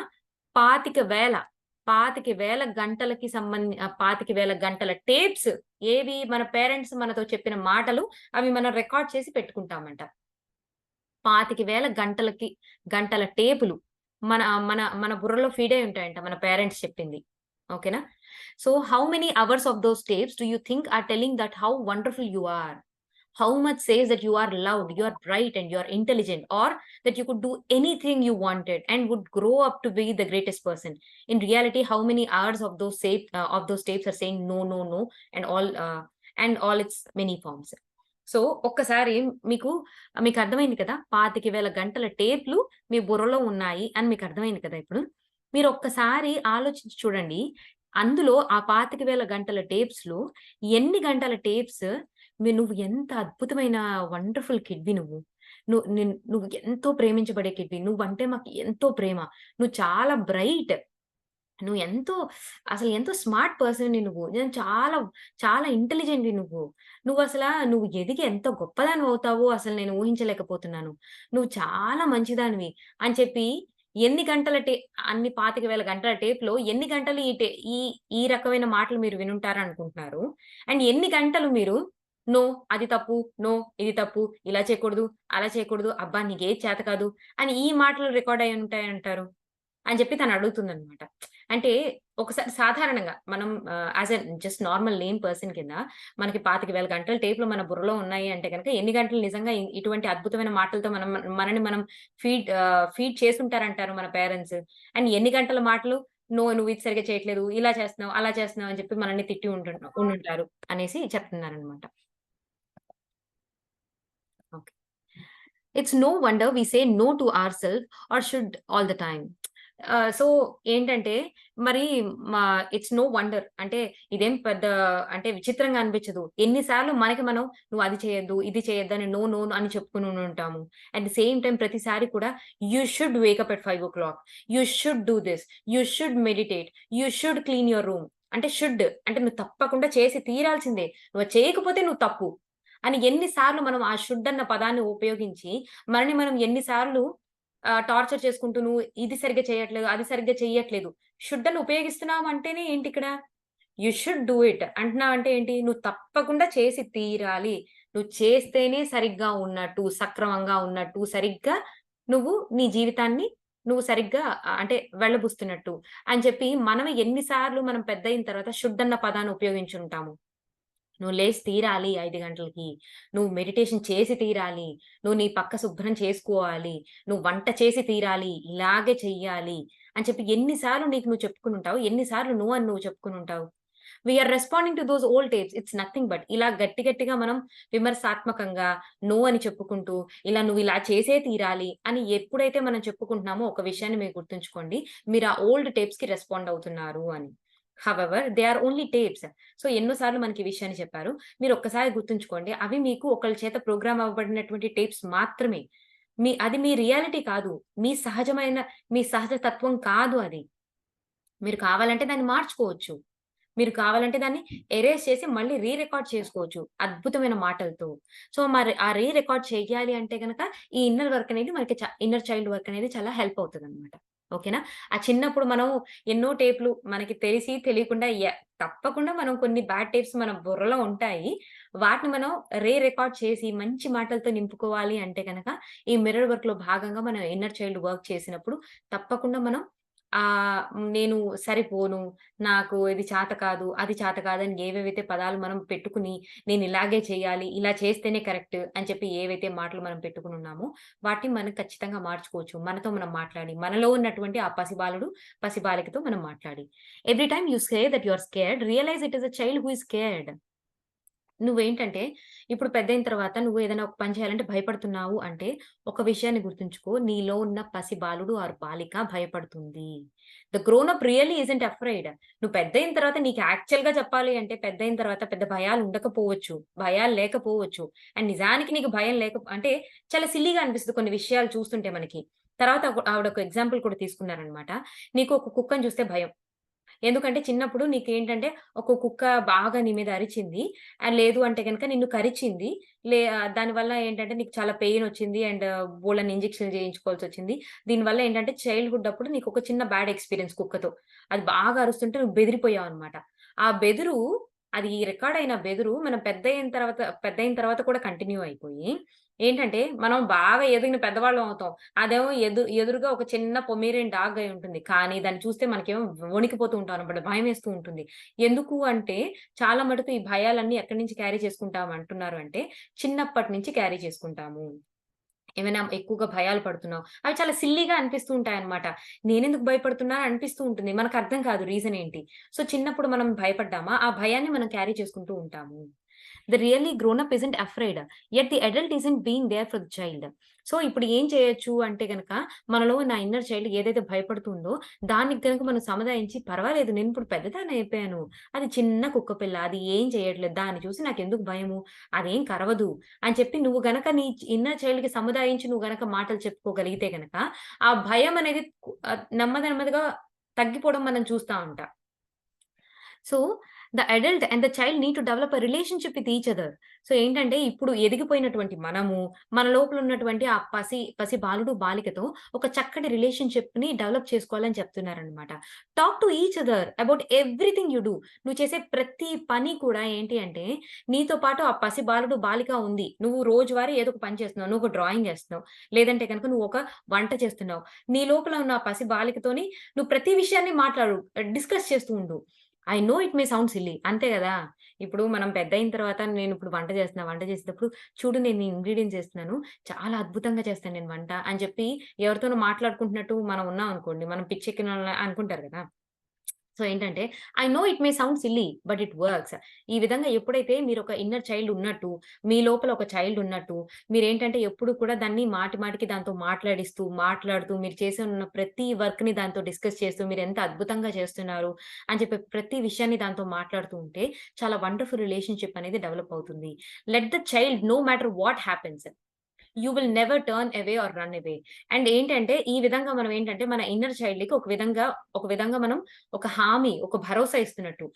25,000 గంటలకి 25,000 గంటల టేప్స్ ఏవి మన పేరెంట్స్ మనతో చెప్పిన మాటలు అవి మనం రికార్డ్ చేసి పెట్టుకుంటామంట. 25,000 గంటల టేపులు మన మన మన బుర్రలో ఫీడ్ అయ్యి ఉంటాయంట మన పేరెంట్స్ చెప్పింది. ఓకేనా? So, how many hours of those tapes do you think are telling that how wonderful you are? How much says that you are loved, you are bright and you are intelligent, or that you could do anything you wanted and would grow up to be the greatest person? In reality, how many hours of those tapes are saying no, no, no, and all its many forms? So, ఒక్కసారి మీకు అర్థమైంది కదా! 25,000 గంటల టేప్‌లు మీ బుర్రలో ఉన్నాయి అని మీకు అర్థమైంది కదా ఇప్పుడు. మీరు ఒక్కసారి ఆలోచించి చూడండి. అందులో ఆ 25,000 గంటల టేప్స్‌లో ఎన్ని గంటల టేప్స్ నువ్వు ఎంత అద్భుతమైన వండర్‌ఫుల్ కిడ్‌వి నువ్వు. నువ్వు ఎంతో ప్రేమించబడే కిడ్‌వి. నువ్వంటే మాకు ఎంతో ప్రేమ. నువ్వు చాలా బ్రైట్. నువ్వు ఎంతో స్మార్ట్ పర్సన్‌వి నువ్వు. చాలా, చాలా ఇంటెలిజెంట్‌వి నువ్వు. నువ్వు ఎదిగి ఎంత గొప్పదానివవుతావో అసలు నేను ఊహించలేకపోతున్నాను. నువ్వు చాలా మంచిదానివి అని చెప్పి అన్ని 25,000 గంటల టేప్‌లో ఎన్ని గంటలు ఈ ఈ రకమైన మాటలు మీరు వినుంటారనుకుంటున్నారు? అండ్ ఎన్ని గంటలు మీరు నో అది తప్పు, నో ఇది తప్పు, ఇలా చేయకూడదు, అలా చేయకూడదు, అబ్బా! నీకేది చేత కాదు అని ఈ మాటలు రికార్డ్ అయ్యి ఉంటాయంటారు? అని చెప్పి తను అడుగుతుందనమాట. అంటే ఒకసారి సాధారణంగా మనం as a just normal lame person కింద మనకి 25,000 గంటలు టేప్‌లు మన బుర్రలో ఉన్నాయి అంటే గనక ఎన్ని గంటలు నిజంగా ఇటువంటి అద్భుతమైన మాటలతో మనని మనం ఫీడ్ చేసుంటారంటారు మన పేరెంట్స్. అండ్ ఎన్ని గంటల మాటలు నువ్వు ఇది సరిగ్గా చేయట్లేదు, ఇలా చేస్తున్నావు, అలా చేస్తున్నావు అని చెప్పి మనల్ని తిట్టి ఉండుంటారు అనేసి చెప్తున్నారనమాట. Okay. It's no wonder we say no to our self or should all the time. So ఏంటంటే మరి ఇట్స్ నో వండర్ అంటే ఇదేం పెద్ద అంటే విచిత్రంగా అనిపించదు. ఎన్ని సార్లు మనకి మనం నువ్వు అది చేయొద్దు, ఇది చేయొద్దు అని నో, నో అని చెప్పుకొని ఉంటాము. అట్ ది సేమ్ టైమ్ ప్రతిసారి కూడా you should Wake up at 5:00. You should do this. You should meditate. You should clean your room. అంటే షుడ్ అంటే నువ్వు తప్పకుండా చేసి తీరాల్సిందే. నువ్వు చేయకపోతే నువ్వు తప్పు. అని ఎన్ని సార్లు మనం ఆ షుడ్ అన్న పదాన్ని ఉపయోగించి మనని మనం ఎన్ని సార్లు టార్చర్ చేసుకుంటూ నువ్వు ఇది సరిగ్గా చేయట్లేదు, అది సరిగ్గా చెయ్యట్లేదు. షుడ్ అని ఉపయోగిస్తున్నావు అంటేనే ఏంటిక్కడ? యూ షుడ్ డూ ఇట్ అంటున్నావంటే ఏంటి? నువ్వు తప్పకుండా చేసి తీరాలి. నువ్వు చేస్తేనే సరిగ్గా ఉన్నట్టు, సక్రమంగా ఉన్నట్టు, సరిగ్గా నువ్వు నీ జీవితాన్ని నువ్వు సరిగ్గా అంటే వెళ్ళబుస్తున్నట్టు అని చెప్పి మనం ఎన్ని సార్లు మనం పెద్దయిన తర్వాత షుడ్ అన్న పదాన్ని ఉపయోగించుంటాము. నువ్వు లేసి తీరాలి 5 గంటలకి. నువ్వు మెడిటేషన్ చేసి తీరాలి. నువ్వు నీ పక్క శుభ్రం చేసుకోవాలి. నువ్వు వంట చేసి తీరాలి. ఇలాగే చెయ్యాలి. అని చెప్పి ఎన్ని సార్లు నీకు నువ్వు చెప్పుకునుంటావు. ఎన్ని సార్లు నువ్వు అని నువ్వు చెప్పుకునుంటావు. We are responding to those old tapes. It's nothing but ఇలా గట్టిగా మనం విమర్శాత్మకంగా నో అని చెప్పుకుంటూ, ఇలా నువ్వు ఇలా చేసే తీరాలి అని ఎప్పుడైతే మనం చెప్పుకుంటున్నామో ఒక విషయాన్ని మీరు గుర్తుంచుకోండి. మీరు ఆ ఓల్డ్ టేప్స్‌కి రెస్పాండ్ అవుతున్నారు అని. However they are only tapes. So ఎన్నో సార్లు మనకి ఈ విషయాన్ని చెప్పారు. మీరు ఒక్కసారి గుర్తుంచుకోండి. అవి మీకు ఒకళ్ళ చేత ప్రోగ్రామ్ అవ్వబడినటువంటి టేప్స్ మాత్రమే. అది మీ రియాలిటీ కాదు. మీ సహజ తత్వం కాదు అది. మీరు కావాలంటే దాన్ని మార్చుకోవచ్చు. మీరు కావాలంటే దాన్ని ఎరేజ్ చేసి మళ్ళీ రికార్డ్ చేసుకోవచ్చు. అద్భుతమైన మాటలతో. సో, మరి ఆ రికార్డ్ చెయ్యాలి అంటే గనక ఈ ఇన్నర్ వర్క్ అనేది మనకి ఇన్నర్ చైల్డ్ వర్క్ అనేది చాలా హెల్ప్ అవుతదనమాట. ఓకేనా? ఆ చిన్నప్పుడు మనం ఎన్నో టేప్‌లు మనకి తెలిసి తెలియకుండా తప్పకుండా మనం కొన్ని బ్యాడ్ టేప్స్ మన బుర్రలో ఉంటాయి. వాటిని మనం రికార్డ్ చేసి మంచి మాటలతో నింపుకోవాలి అంటే గనక ఈ మిర్రర్ వర్క్‌లో భాగంగా మనం ఇన్నర్ చైల్డ్ వర్క్ చేసినప్పుడు తప్పకుండా మనం నేను సరిపోను, నాకు ఇది చేత కాదు, అది చేత కాదని ఏవేవైతే పదాలు మనం పెట్టుకుని, నేనిలాగే చేయాలి, ఇలా చేస్తేనే కరెక్ట్ అని చెప్పి ఏవైతే మాటలు మనం పెట్టుకునున్నామో, వాటిని మనం ఖచ్చితంగా మార్చుకోవచ్చు. మనతో మనం మాట్లాడి, మనలో ఉన్నటువంటి ఆ పసిబాలుడు, పసిబాలికతో మనం మాట్లాడి. Every time you say that you are scared, realize it is a child who is scared. నువ్వేంటంటే, ఇప్పుడు పెద్దయిన తర్వాత నువ్వు ఏదైనా ఒక పని చేయాలంటే భయపడుతున్నావు అంటే, ఒక విషయాన్ని గుర్తుంచుకో. నీలో ఉన్న పసి బాలుడు ఆర్ బాలిక భయపడుతుంది. The grown up really isn't afraid. నువ్వు పెద్దయిన తర్వాత నీకు యాక్చువల్‌గా చెప్పాలి అంటే పెద్దయిన తర్వాత పెద్ద భయాలు ఉండకపోవచ్చు. భయాలు లేకపోవచ్చు. అండ్ నిజానికి నీకు భయం అంటే చాలా సిల్లీగా అనిపిస్తది కొన్ని విషయాలు చూస్తుంటే మనకి. తర్వాత ఆవిడ ఒక ఎగ్జాంపుల్ కూడా తీసుకున్నారనమాట. నీకు ఒక కుక్కని చూస్తే భయం. ఎందుకంటే చిన్నప్పుడు నీకేంటంటే ఒక కుక్క బాగా నీ మీద అరిచింది. లేదు అంటే గనక నిన్ను కరిచింది. దానివల్ల ఏంటంటే నీకు చాలా పెయినొచ్చింది అండ్ బోలెడన్ని ఇంజెక్షన్‌లు చేయించుకోవాల్సొచ్చింది. దీనివల్ల ఏంటంటే చైల్డ్‌హుడ్ అప్పుడు నీకొక చిన్న బ్యాడ్ ఎక్స్‌పీరియన్స్ కుక్కతో. అది బాగా అరుస్తుంటే నువ్వు బెదిరిపోయావన్నమాట. ఆ బెదురు అది రికార్డ్ అయిన బెదురు మనం పెద్దయిన తర్వాత కూడా కంటిన్యూ అయిపోయి ఏంటంటే మనం బాగా ఎదిగిన పెద్దవాళ్ళం అవుతాం. అదేమో ఎదురుగా ఒక చిన్న పొమేరియన్ డాగ్ అయి ఉంటుంది. కానీ దాన్ని చూస్తే మనకేమో వణికిపోతూ ఉంటాం అన్నమాట. భయమేస్తూ ఉంటుంది. ఎందుకు అంటే చాలా మటుకు ఈ భయాలన్నీ ఎక్కడి నుంచి క్యారీ చేసుకుంటాం అంటున్నారు అంటే, చిన్నప్పటి నుంచి క్యారీ చేసుకుంటాము. ఏమైనా ఎక్కువగా భయాలు పడుతున్నావు. అవి చాలా సిల్లీగా అనిపిస్తూ ఉంటాయన్నమాట. నేనెందుకు భయపడుతున్నా అనిపిస్తూ ఉంటుంది. మనకర్థం కాదు రీజన్ ఏంటి. సో, చిన్నప్పుడు మనం భయపడ్డామా, ఆ భయాన్ని మనం క్యారీ చేసుకుంటూ ఉంటాము. The really grown up isn't afraid. Yet the adult isn't being there for the child. So, ఇప్పుడు ఏం చేయొచ్చు అంటే గనక, మనలో ఉన్న ఇన్నర్ చైల్డ్ ఏదైతే భయపడుతుందో, దానికి గనక మనం సముదాయించి, పర్వాలేదు నేనిప్పుడు పెద్దదాన్ని అయిపోయాను. అది చిన్న కుక్క పిల్ల. అది ఏం చేయట్లేదు. దాన్ని చూసి నాకెందుకు భయము? అదేం కరవదు అని చెప్పి నువ్వు గనక నీ ఇన్నర్ చైల్డ్‌కి సముదాయించి నువ్వు గనక మాటలు చెప్పుకోగలిగితే గనక, ఆ భయం అనేది నెమ్మదిగా తగ్గిపోవడం మనం చూస్తా ఉంటాం. So, the adult and the child need to develop a relationship with each other. So ఏంటంటే ఇప్పుడు ఎదిగిపోయినటువంటి మనము, మన లోపల ఉన్నటువంటి ఆ పసి బాలుడు, బాలికతో ఒక చక్కటి రిలేషన్‌షిప్‌ని డెవలప్ చేసుకోవాలని చెప్తున్నారనమాట. Talk to each other about everything you do. నువ్వు చేసే ప్రతి పని కూడా ఏంటి అంటే, నీతో పాటు ఆ పసి బాలుడు, బాలిక ఉంది. నువ్వు రోజువారీ ఏదో ఒక పని చేస్తున్నావు. నువ్వు ఒక డ్రాయింగ్ ఏస్తున్నావు. లేదంటే గనుక నువ్వు ఒక వంట చేస్తున్నావు. నీ లోపల ఉన్న ఆ పసి బాలికతోని నువ్వు ప్రతి విషయాన్ని మాట్లాడు. డిస్కస్ చేస్తూ ఉండు. I know it may sound silly. అంతే గదా! ఇప్పుడు మనం పెద్దయిన తర్వాత నేనిప్పుడు వంట చేస్తున్నా. వంట చేసేటప్పుడు చూడు నేను ఈ ఇంగ్రీడియెంట్స్ ఏస్తున్నాను. చాలా అద్భుతంగా చేస్తాను నేను వంట అని చెప్పి ఎవరితోనో మాట్లాడుకుంటున్నట్టు మనం ఉన్నామనుకోండి. మనం పిచ్చెక్కినోళ్ళ అనుకుంటారు గదా! సో ఏంటంటే, I know it may sound silly but it works. ఈ విధంగా ఎప్పుడైతే మీరొక ఇన్నర్ చైల్డ్ ఉన్నట్టు, మీ లోపల ఒక చైల్డ్ ఉన్నట్టు, మీరేంటంటే ఎప్పుడు కూడా దాన్ని మాటి మాటికి దాంతో మాట్లాడిస్తూ, మాట్లాడుతూ, మీరు చేసే ఉన్న ప్రతి వర్క్‌ని దాంతో డిస్కస్ చేస్తూ, మీరెంత అద్భుతంగా చేస్తున్నారు అని చెప్పి ప్రతి విషయాన్ని దాంతో మాట్లాడుతూ ఉంటే, చాలా వండర్‌ఫుల్ రిలేషన్‌షిప్ అనేది డెవలప్ అవుతుంది. Let the child know matter what happens. You will never turn away or run away. And ఏంటంటే, ఈ విధంగా మనం ఏంటంటే, మన ఇన్నర్ చైల్డ్‌కి ఒక విధంగా మనం ఒక హామీ, ఒక భరోసా ఇస్తున్నట్టు.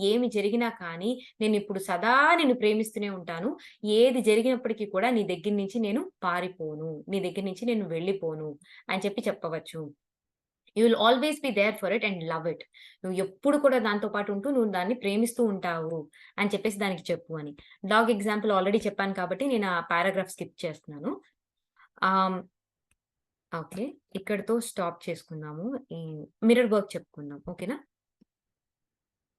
ఏమి జరిగినా కానీ, నేనిప్పుడు సదా నిన్ను ప్రేమిస్తూనే ఉంటాను. ఏది జరిగినప్పటికీ కూడా నీ దగ్గర నుంచి నేను పారిపోను. నీ దగ్గర నుంచి నేను వెళ్ళిపోను అని చెప్పి చెప్పవచ్చు. You will always be there for it and love it. నువ్వు ఎప్పుడు కూడా దాంతో పాటు ఉంటూ నువ్వు దాన్ని ప్రేమిస్తూ ఉంటావు అని చెప్పేసి దానికి చెప్పు అని. డాగ్ ఎగ్జాంపుల్ ఆల్రెడీ చెప్పాను కాబట్టి నేను ఆ పారాగ్రాఫ్ స్కిప్ చేస్తున్నాను. ఆహ్, ఓకే. ఇక్కడితో స్టాప్ చేసుకుందాము. ఈ మిర్రర్ వర్క్ చెప్పుకుందాం. ఓకేనా?